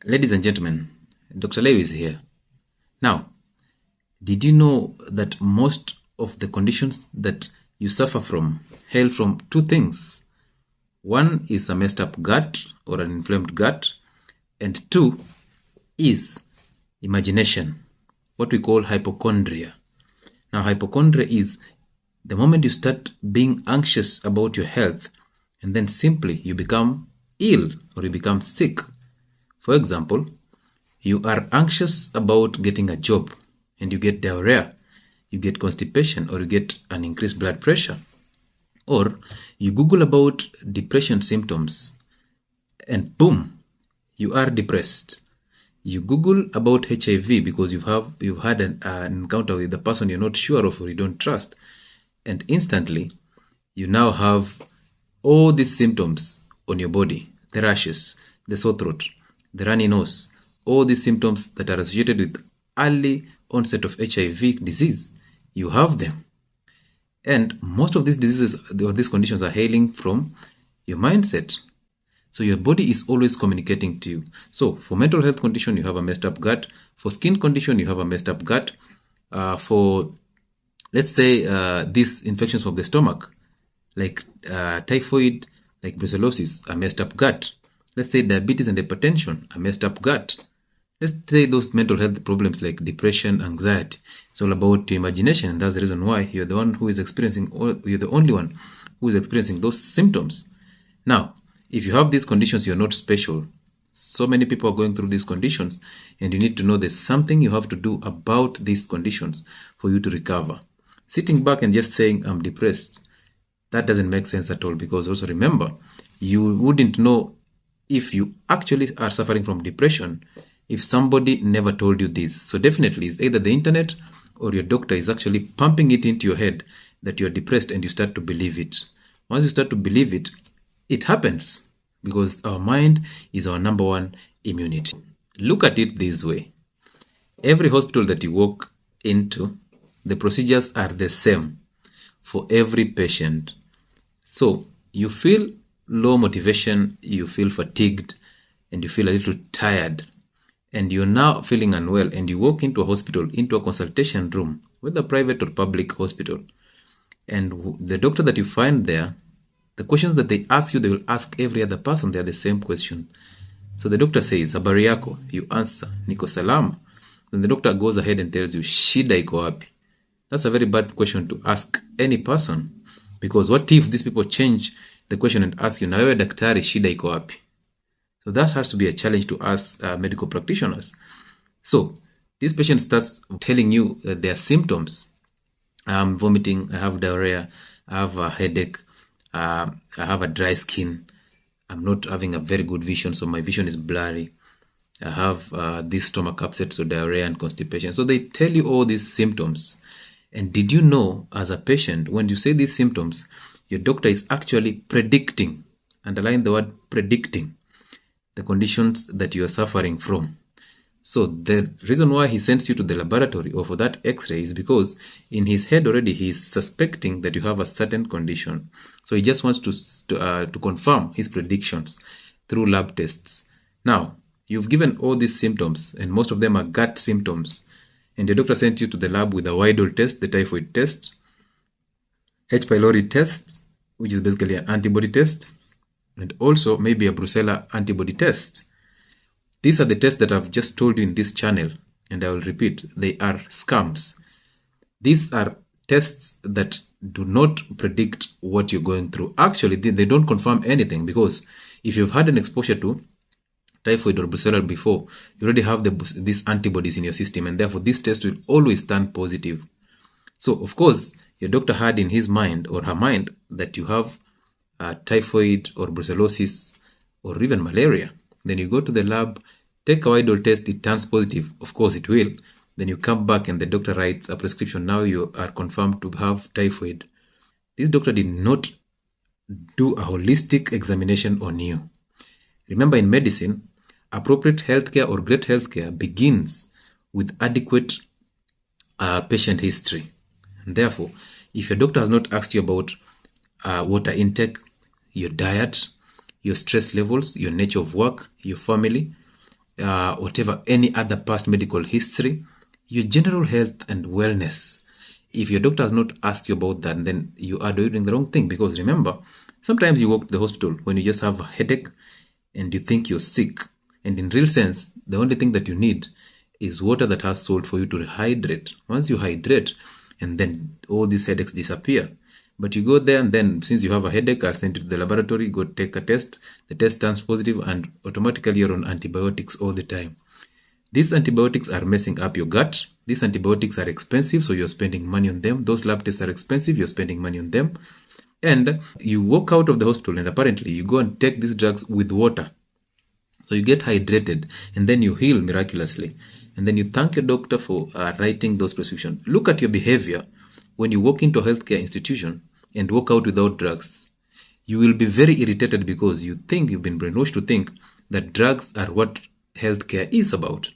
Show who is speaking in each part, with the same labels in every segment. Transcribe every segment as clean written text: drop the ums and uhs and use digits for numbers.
Speaker 1: Ladies and gentlemen, Dr. Lew is here. Now, did you know that most of the conditions that you suffer from hail from two things? One is a messed up gut or an inflamed gut, and two is imagination, what we call hypochondria. Now, hypochondria is the moment you start being anxious about your health, and then simply you become ill or you become sick. For example, you are anxious about getting a job and you get diarrhea, you get constipation, or you get an increased blood pressure. Or you Google about depression symptoms and boom, you are depressed. You Google about HIV because you've had an encounter with the person you're not sure of or you don't trust, and instantly you now have all these symptoms on your body: the rashes, the sore throat, the runny nose, all these symptoms that are associated with early onset of HIV disease. You have them. And most of these diseases or these conditions are hailing from your mindset. So your body is always communicating to you. So for mental health condition, you have a messed up gut. For skin condition, you have a messed up gut. For, let's say, these infections of the stomach, like typhoid, like brucellosis, a messed up gut. Let's say diabetes and hypertension, a messed up gut. Let's say those mental health problems like depression, anxiety. It's all about your imagination, and that's the reason why you're the one who is experiencing, or you're the only one who is experiencing those symptoms. Now, if you have these conditions, you're not special. So many people are going through these conditions, and you need to know there's something you have to do about these conditions for you to recover. Sitting back and just saying, I'm depressed, that doesn't make sense at all, because also remember, you wouldn't know if you actually are suffering from depression if somebody never told you this. So definitely it's either the internet or your doctor is actually pumping it into your head that you're depressed, and you start to believe it. Once you start to believe it, it happens, because our mind is our number one immunity. Look at it this way. Every hospital that you walk into, the procedures are the same for every patient. So you feel low motivation, you feel fatigued, and you feel a little tired, and you're now feeling unwell, and you walk into a hospital, into a consultation room, whether private or public hospital, and the doctor that you find there, the questions that they ask you, they will ask every other person. They are the same question. So the doctor says, habari yako, you answer, niko salama. Then the doctor goes ahead and tells you, shida iko wapi? That's a very bad question to ask any person, because what if these people change the question and ask you, na wewe daktari, shida iko wapi? So that has to be a challenge to us medical practitioners. So this patient starts telling you their symptoms. I'm vomiting, I have diarrhea, I have a headache, I have a dry skin, I'm not having a very good vision, so my vision is blurry. I have this stomach upset, so diarrhea and constipation. So they tell you all these symptoms. And did you know, as a patient, when you say these symptoms, your doctor is actually predicting, underline the word predicting, the conditions that you are suffering from. So the reason why he sends you to the laboratory or for that x-ray is because in his head already he is suspecting that you have a certain condition. So he just wants to confirm his predictions through lab tests. Now, you've given all these symptoms, and most of them are gut symptoms, and the doctor sent you to the lab with a Widal test, the typhoid test, H. pylori test, which is basically an antibody test, and also maybe a Brucella antibody test. These are the tests that I've just told you in this channel, and I will repeat, they are scams. These are tests that do not predict what you're going through. Actually, they don't confirm anything, because if you've had an exposure to typhoid or Brucella before, you already have these antibodies in your system, and therefore this test will always stand positive. So, of course, your doctor had in his mind or her mind that you have typhoid or brucellosis or even malaria. Then you go to the lab, take a Widal test, it turns positive. Of course it will. Then you come back and the doctor writes a prescription. Now you are confirmed to have typhoid. This doctor did not do a holistic examination on you. Remember, in medicine, appropriate healthcare or great healthcare begins with adequate patient history. And therefore, if your doctor has not asked you about water intake, your diet, your stress levels, your nature of work, your family, whatever, any other past medical history, your general health and wellness. If your doctor has not asked you about that, then you are doing the wrong thing. Because remember, sometimes you walk to the hospital when you just have a headache and you think you're sick. And in real sense, the only thing that you need is water that has salt for you to hydrate. Once you hydrate, and then all these headaches disappear. But you go there, and then since you have a headache, I'll send you to the laboratory, go take a test. The test turns positive, and automatically you're on antibiotics all the time. These antibiotics are messing up your gut. These antibiotics are expensive, so you're spending money on them. Those lab tests are expensive, you're spending money on them. And you walk out of the hospital, and apparently you go and take these drugs with water. So you get hydrated, and then you heal miraculously. And then you thank your doctor for writing those prescriptions. Look at your behavior when you walk into a healthcare institution and walk out without drugs. You will be very irritated because you think you've been brainwashed to think that drugs are what healthcare is about.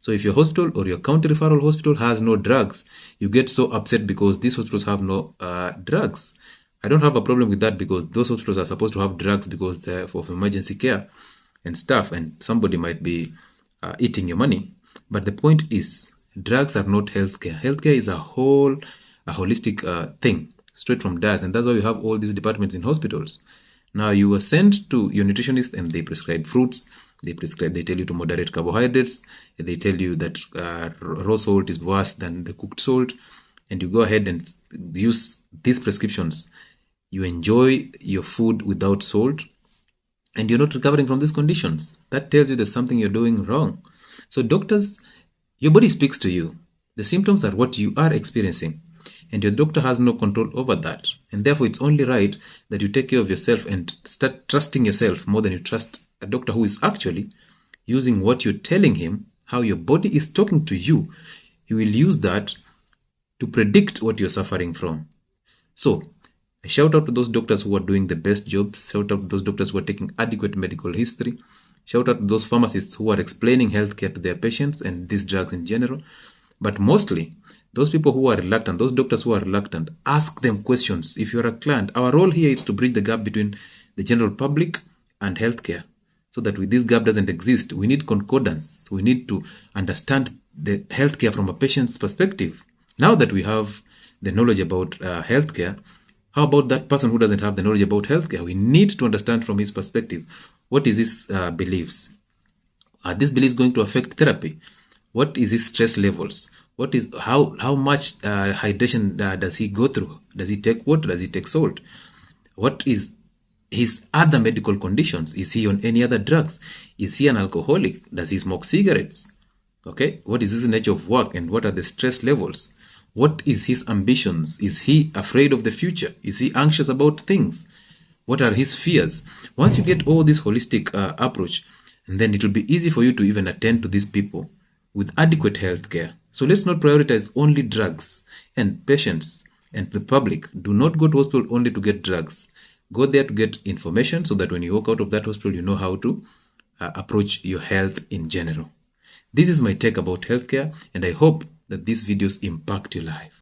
Speaker 1: So if your hospital or your county referral hospital has no drugs, you get so upset because these hospitals have no drugs. I don't have a problem with that because those hospitals are supposed to have drugs because they're for emergency care and stuff, and somebody might be eating your money. But the point is, drugs are not healthcare. Healthcare is a holistic thing, straight from DAS, and that's why we have all these departments in hospitals. Now you are sent to your nutritionist, and they prescribe fruits. They tell you to moderate carbohydrates. They tell you that raw salt is worse than the cooked salt, and you go ahead and use these prescriptions. You enjoy your food without salt, and you're not recovering from these conditions. That tells you there's something you're doing wrong. So doctors, your body speaks to you. The symptoms are what you are experiencing, and your doctor has no control over that. And therefore, it's only right that you take care of yourself and start trusting yourself more than you trust a doctor who is actually using what you're telling him, how your body is talking to you. He will use that to predict what you're suffering from. So, a shout out to those doctors who are doing the best jobs. Shout out to those doctors who are taking adequate medical history. Shout out to those pharmacists who are explaining healthcare to their patients and these drugs in general. But mostly, those people who are reluctant, those doctors who are reluctant, ask them questions. If you're a client, our role here is to bridge the gap between the general public and healthcare, so that this gap doesn't exist. We need concordance. We need to understand the healthcare from a patient's perspective. Now that we have the knowledge about healthcare, how about that person who doesn't have the knowledge about healthcare? We need to understand from his perspective, what is his beliefs? Are these beliefs going to affect therapy? What is his stress levels? What is how much hydration does he go through? Does he take water? Does he take salt? What is his other medical conditions? Is he on any other drugs? Is he an alcoholic? Does he smoke cigarettes? Okay, what is his nature of work, and what are the stress levels? What is his ambitions? Is he afraid of the future? Is he anxious about things? What are his fears? Once you get all this holistic approach, and then it will be easy for you to even attend to these people with adequate health care. So let's not prioritize only drugs. And patients and the public, do not go to hospital only to get drugs. Go there to get information so that when you walk out of that hospital, you know how to approach your health in general. This is my take about healthcare, and I hope that these videos impact your life.